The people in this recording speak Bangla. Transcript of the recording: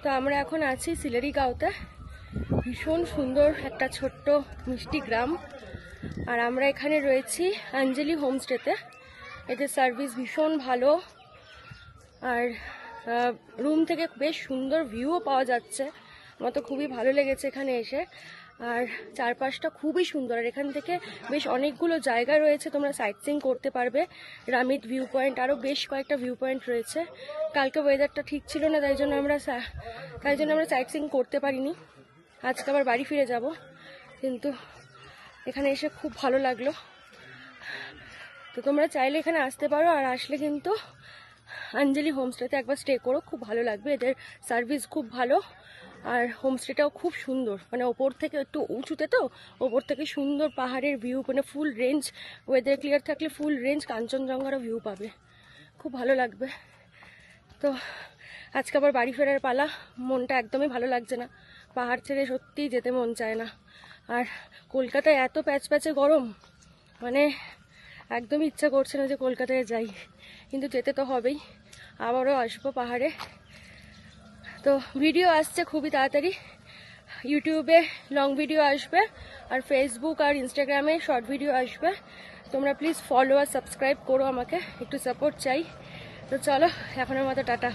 তো আমরা এখন আছি সিলেরিগাঁওতে। ভীষণ সুন্দর একটা ছোট্ট মিষ্টি গ্রাম। আর আমরা এখানে রয়েছি অঞ্জলি হোমস্টেতে। এদের সার্ভিস ভীষণ ভালো, আর রুম থেকে বেশ সুন্দর ভিউও পাওয়া যাচ্ছে। আমার তো খুবই ভালো লেগেছে এখানে এসে। আর চারপাশটা খুবই সুন্দর, আর এখান থেকে বেশ অনেকগুলো জায়গা রয়েছে, তোমরা সাইট সিইং করতে পারবে। রামিত ভিউ পয়েন্ট, আরও বেশ কয়েকটা ভিউ পয়েন্ট রয়েছে। কালকে ওয়েদারটা ঠিক ছিল না, তাই জন্য আমরা সাইট সিইং করতে পারিনি। আজকে আবার বাড়ি ফিরে যাব, কিন্তু এখানে এসে খুব ভালো লাগলো। তো তোমরা চাইলে এখানে আসতে পারো, আর আসলে কিন্তু অঞ্জলি হোমস্টেতে একবার স্টে করো, খুব ভালো লাগবে। এদের সার্ভিস খুব ভালো, আর হোমস্টেটাও খুব সুন্দর। মানে ওপর থেকে একটু উঁচুতে, তো ওপর থেকে সুন্দর পাহাড়ের ভিউ, মানে ফুল রেঞ্জ, ওয়েদার ক্লিয়ার থাকলে ফুল রেঞ্জ কাঞ্চনজঙ্ঘারও ভিউ পাবে, খুব ভালো লাগবে। তো আজকে আবার বাড়ি ফেরার পালা। মনটা একদমই ভালো লাগছে না, পাহাড় ছেড়ে সত্যিই যেতে মন চায় না। আর কলকাতায় এত প্যাচপ্যাচে গরম, মানে একদমই ইচ্ছা করছে না যে কলকাতায় যাই, কিন্তু যেতে তো হবেই। আবারও আসবো পাহাড়ে। তো ভিডিও আসছে খুবই তাড়াতাড়ি, ইউটিউবে লং ভিডিও আসবে, আর ফেসবুক আর ইনস্টাগ্রামে শর্ট ভিডিও আসবে। তোমরা প্লিজ ফলো আর সাবস্ক্রাইব করো, আমাকে একটু সাপোর্ট চাই। তো চলো, এখনের মতো টাটা।